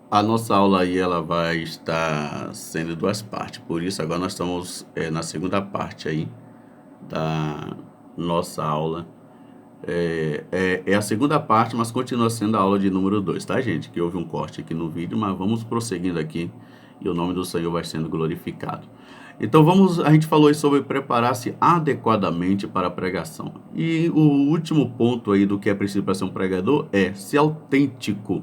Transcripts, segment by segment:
A nossa aula aí ela vai estar sendo duas partes, por isso agora nós estamos na segunda parte aí da nossa aula. É a segunda parte, mas continua sendo a aula de número 2, tá, gente? Que houve um corte aqui no vídeo, mas vamos prosseguindo aqui e o nome do Senhor vai sendo glorificado. Então a gente falou aí sobre preparar-se adequadamente para a pregação. E o último ponto aí do que é preciso para ser um pregador é ser autêntico,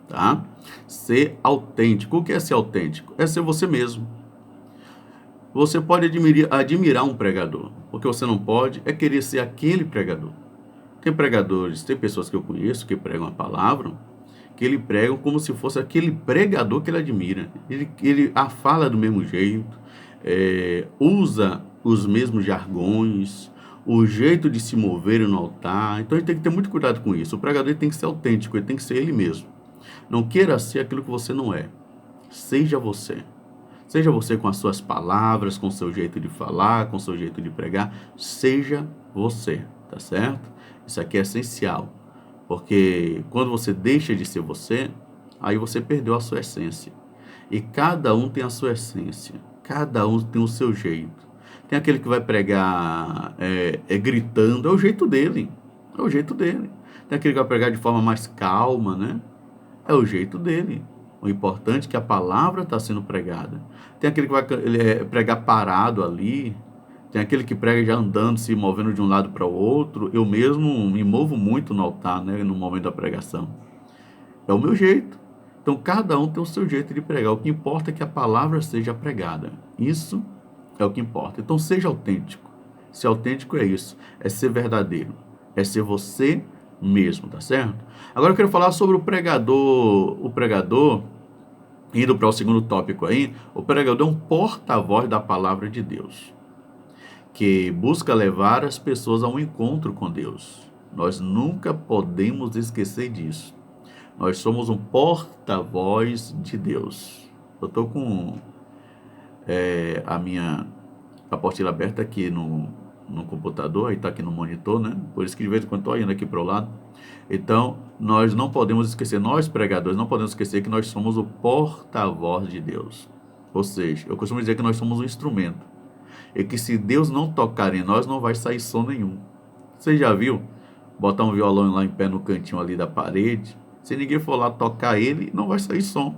tá? Ser autêntico. O que é ser autêntico? É ser você mesmo. Você pode admirar um pregador. O que você não pode é querer ser aquele pregador. Tem pregadores, tem pessoas que eu conheço que pregam a palavra, que ele pregam como se fosse aquele pregador que ele admira. Ele a fala do mesmo jeito, usa os mesmos jargões, o jeito de se mover no altar. Então a gente tem que ter muito cuidado com isso. O pregador ele tem que ser autêntico, ele tem que ser ele mesmo. Não queira ser aquilo que você não é. Seja você. Seja você com as suas palavras, com o seu jeito de falar, com o seu jeito de pregar. Seja você, tá certo? Isso aqui é essencial. Porque quando você deixa de ser você, aí você perdeu a sua essência. E cada um tem a sua essência. Cada um tem o seu jeito. Tem aquele que vai pregar gritando, é o jeito dele. É o jeito dele. Tem aquele que vai pregar de forma mais calma, né? É o jeito dele. O importante é que a palavra está sendo pregada. Tem aquele que vai pregar parado ali. Tem aquele que prega já andando, se movendo de um lado para o outro. Eu mesmo me movo muito no altar, né, no momento da pregação. É o meu jeito. Então, cada um tem o seu jeito de pregar. O que importa é que a palavra seja pregada. Isso é o que importa. Então, seja autêntico. Ser autêntico é isso. É ser verdadeiro. É ser você mesmo, tá certo? Agora eu quero falar sobre o pregador. O pregador, indo para o segundo tópico aí, o pregador é um porta-voz da palavra de Deus, que busca levar as pessoas a um encontro com Deus. Nós nunca podemos esquecer disso. Nós somos um porta-voz de Deus. Eu estou com a minha apostila aberta aqui no computador, aí está aqui no monitor, né? Por isso que de vez em quando estou indo aqui para o lado. Então, nós não podemos esquecer, nós pregadores, não podemos esquecer que nós somos o porta-voz de Deus. Ou seja, eu costumo dizer que nós somos um instrumento. E que se Deus não tocar em nós, não vai sair som nenhum. Você já viu? Botar um violão lá em pé no cantinho ali da parede. Se ninguém for lá tocar ele, não vai sair som.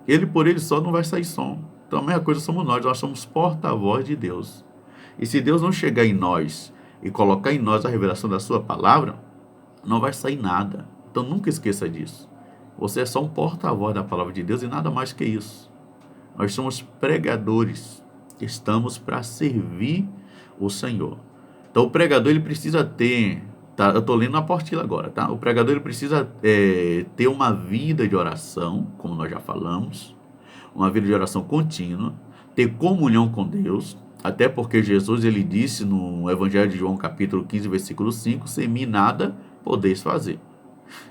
Ele por ele só não vai sair som. Então a mesma coisa somos nós somos porta-voz de Deus. E se Deus não chegar em nós e colocar em nós a revelação da sua palavra, não vai sair nada. Então nunca esqueça disso. Você é só um porta-voz da palavra de Deus e nada mais que isso. Nós somos pregadores. Estamos para servir o Senhor. Então o pregador ele precisa ter, tá? Eu estou lendo na apostila agora, tá? O pregador ele precisa ter uma vida de oração, como nós já falamos, uma vida de oração contínua, ter comunhão com Deus, até porque Jesus ele disse no Evangelho de João capítulo 15, versículo 5, sem mim nada podeis fazer.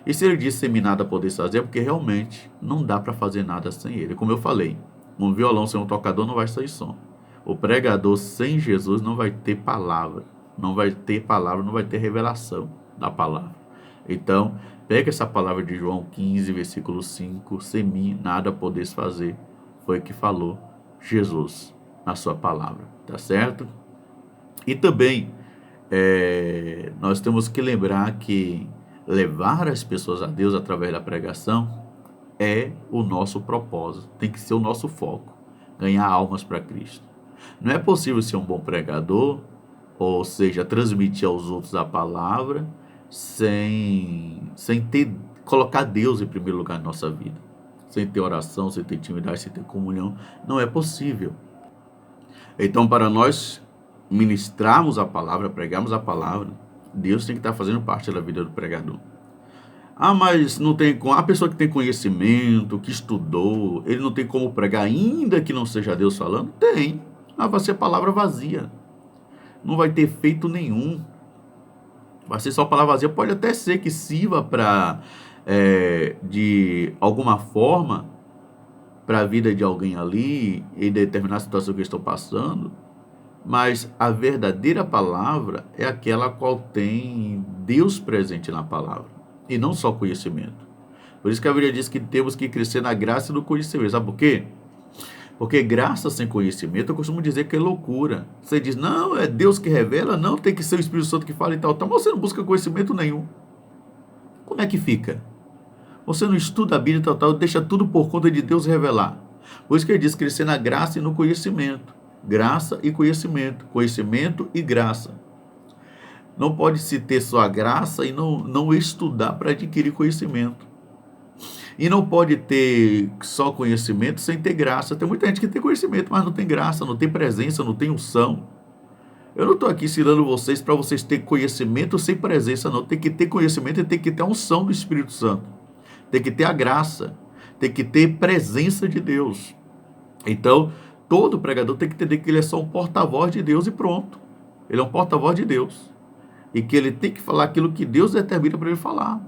E se ele disse sem mim nada podeis fazer, é porque realmente não dá para fazer nada sem ele. Como eu falei, um violão sem um tocador não vai sair som. O pregador sem Jesus não vai ter palavra, não vai ter palavra, não vai ter revelação da palavra. Então, pega essa palavra de João 15, versículo 5, sem mim nada podeis fazer. Foi o que falou Jesus na sua palavra, tá certo? E também nós temos que lembrar que levar as pessoas a Deus através da pregação é o nosso propósito, tem que ser o nosso foco, ganhar almas para Cristo. Não é possível ser um bom pregador, ou seja, transmitir aos outros a palavra, sem colocar Deus em primeiro lugar na nossa vida. Sem ter oração, sem ter intimidade, sem ter comunhão. Não é possível. Então, para nós ministrarmos a palavra, pregarmos a palavra, Deus tem que estar fazendo parte da vida do pregador. Ah, mas não tem como. A pessoa que tem conhecimento, que estudou, ele não tem como pregar, ainda que não seja Deus falando? Tem. Ah, vai ser palavra vazia. Não vai ter efeito nenhum. Vai ser só palavra vazia. Pode até ser que sirva para, de alguma forma, para a vida de alguém ali, em determinada situação que eu estou passando, mas a verdadeira palavra é aquela a qual tem Deus presente na palavra, e não só conhecimento. Por isso que a Bíblia diz que temos que crescer na graça e no conhecimento. Sabe por quê? Porque graça sem conhecimento, eu costumo dizer que é loucura. Você diz, não, é Deus que revela, não, tem que ser o Espírito Santo que fala e tal. Então você não busca conhecimento nenhum. Como é que fica? Você não estuda a Bíblia e tal, deixa tudo por conta de Deus revelar. Por isso que ele diz crescer na graça e no conhecimento. Graça e conhecimento. Conhecimento e graça. Não pode se ter só a graça e não estudar para adquirir conhecimento. E não pode ter só conhecimento sem ter graça. Tem muita gente que tem conhecimento, mas não tem graça, não tem presença, não tem unção. Eu não estou aqui ensinando vocês para vocês terem conhecimento sem presença, não. Tem que ter conhecimento e tem que ter a unção do Espírito Santo. Tem que ter a graça. Tem que ter presença de Deus. Então, todo pregador tem que entender que ele é só um porta-voz de Deus e pronto. Ele é um porta-voz de Deus. E que ele tem que falar aquilo que Deus determina para ele falar.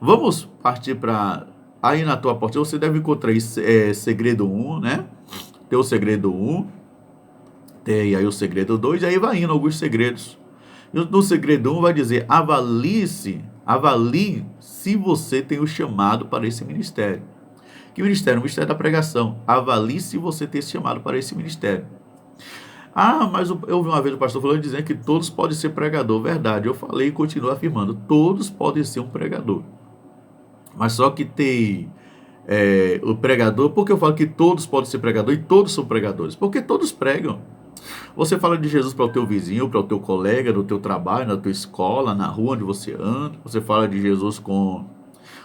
Vamos partir para... Aí na tua porta você deve encontrar aí, segredo 1, né? Tem o segredo 1, tem aí o segredo 2, e aí vai indo alguns segredos. E no segredo 1 vai dizer, avalie se você tem o chamado para esse ministério. Que ministério? O ministério da pregação. Avalie se você tem esse chamado para esse ministério. Ah, mas eu ouvi uma vez o pastor falando dizendo que todos podem ser pregador. Verdade, eu falei e continuo afirmando, todos podem ser um pregador. Mas só que tem o pregador, por que eu falo que todos podem ser pregador e todos são pregadores? Porque todos pregam. Você fala de Jesus para o teu vizinho, para o teu colega, no teu trabalho, na tua escola, na rua onde você anda. Você fala de Jesus com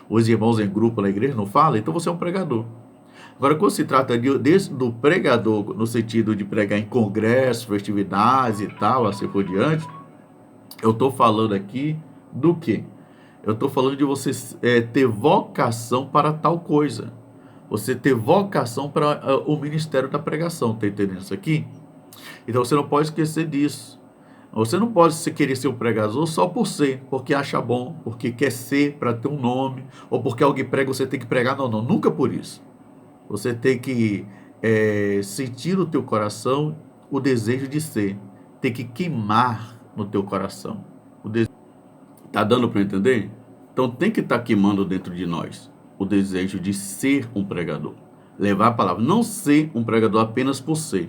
os irmãos em grupo na igreja, não fala? Então você é um pregador. Agora, quando se trata do pregador, no sentido de pregar em congressos, festividades e tal, assim por diante, eu estou falando aqui do quê? Eu estou falando de você ter vocação para tal coisa. Você ter vocação para o ministério da pregação. Está entendendo isso aqui? Então você não pode esquecer disso. Você não pode querer ser um pregador só por ser, porque acha bom, porque quer ser para ter um nome, ou porque alguém prega, você tem que pregar. Não, nunca por isso. Você tem que sentir no teu coração o desejo de ser. Tem que queimar no teu coração. Tá dando para entender? Então tem que estar queimando dentro de nós o desejo de ser um pregador. Levar a palavra. Não ser um pregador apenas por ser,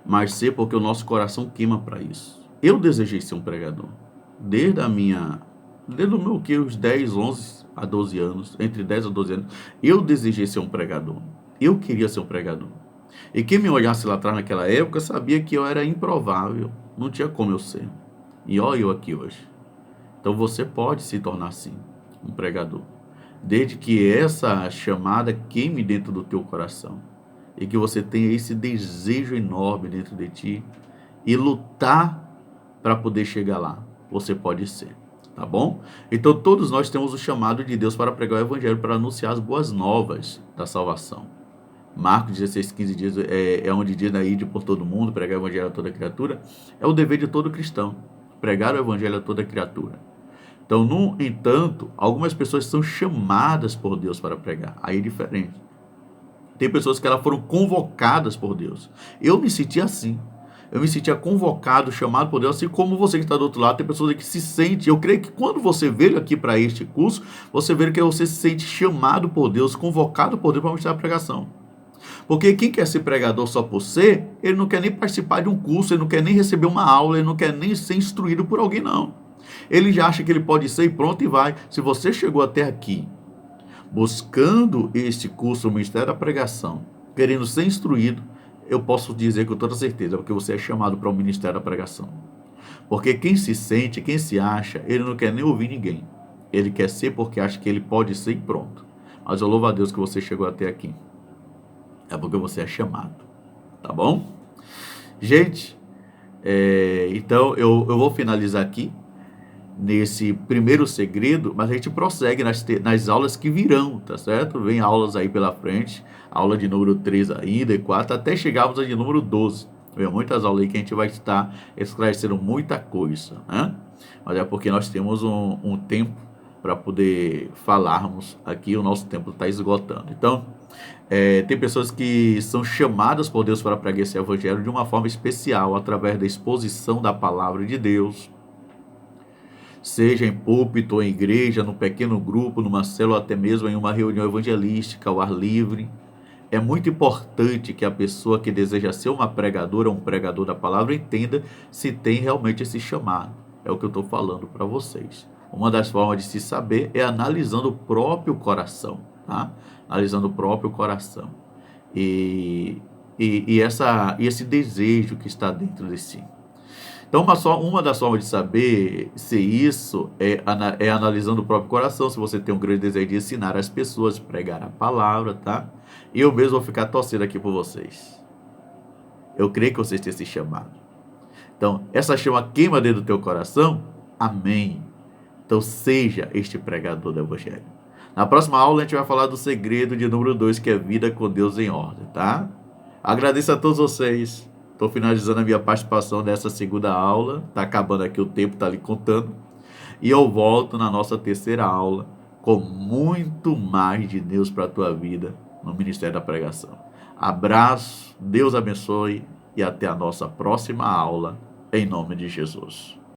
mas ser porque o nosso coração queima para isso. Eu desejei ser um pregador. Desde o meu os 10, 11 a 12 anos, entre 10 a 12 anos, eu desejei ser um pregador. Eu queria ser um pregador. E quem me olhasse lá atrás naquela época sabia que eu era improvável. Não tinha como eu ser. E olha eu aqui hoje. Então você pode se tornar assim, um pregador. Desde que essa chamada queime dentro do teu coração. E que você tenha esse desejo enorme dentro de ti. E lutar para poder chegar lá. Você pode ser. Tá bom? Então todos nós temos o chamado de Deus para pregar o evangelho, para anunciar as boas novas da salvação. Marcos 16, 15 dias onde diz aí de por todo mundo, pregar o evangelho a toda criatura. É o dever de todo cristão. Pregar o evangelho a toda criatura. Então, no entanto, algumas pessoas são chamadas por Deus para pregar. Aí é diferente. Tem pessoas que elas foram convocadas por Deus. Eu me senti assim. Eu me sentia convocado, chamado por Deus, assim como você que está do outro lado. Tem pessoas que se sentem. Eu creio que quando você veio aqui para este curso, você vê que você se sente chamado por Deus, convocado por Deus para mostrar a pregação. Porque quem quer ser pregador só por ser, ele não quer nem participar de um curso, ele não quer nem receber uma aula, ele não quer nem ser instruído por alguém, não. Ele já acha que ele pode ser e pronto e vai. Se você chegou até aqui buscando este curso, o Ministério da Pregação, querendo ser instruído, eu posso dizer com toda certeza, porque você é chamado para o Ministério da Pregação. Porque quem se sente, quem se acha, ele não quer nem ouvir ninguém. Ele quer ser porque acha que ele pode ser e pronto. Mas eu louvo a Deus que você chegou até aqui. É porque você é chamado. Tá bom? Gente, então eu vou finalizar aqui nesse primeiro segredo, mas a gente prossegue nas aulas que virão, tá certo? Vem aulas aí pela frente, aula de número 3 ainda, e 4, até chegarmos a de número 12. Vem muitas aulas aí que a gente vai estar esclarecendo muita coisa, né? Mas é porque nós temos um tempo para poder falarmos aqui, o nosso tempo está esgotando. Então, tem pessoas que são chamadas por Deus para pregar esse evangelho de uma forma especial, através da exposição da palavra de Deus. seja em púlpito ou em igreja, num pequeno grupo, numa célula, até mesmo em uma reunião evangelística ao ar livre. É muito importante que a pessoa que deseja ser uma pregadora ou um pregador da palavra entenda se tem realmente esse chamado. É o que eu estou falando para vocês. Uma das formas de se saber é analisando o próprio coração, tá? Analisando o próprio coração. E, e esse desejo que está dentro de si. Então, uma das formas de saber se isso é analisando o próprio coração, se você tem um grande desejo de ensinar as pessoas, pregar a palavra, tá? E eu mesmo vou ficar torcendo aqui por vocês. Eu creio que vocês têm esse chamado. Então, essa chama queima dentro do teu coração? Amém. Então, seja este pregador do Evangelho. Na próxima aula, a gente vai falar do segredo de número 2, que é vida com Deus em ordem, tá? Agradeço a todos vocês. Estou finalizando a minha participação nessa segunda aula. Está acabando aqui o tempo, está ali contando. E eu volto na nossa terceira aula com muito mais de Deus para a tua vida no Ministério da Pregação. Abraço, Deus abençoe e até a nossa próxima aula, em nome de Jesus.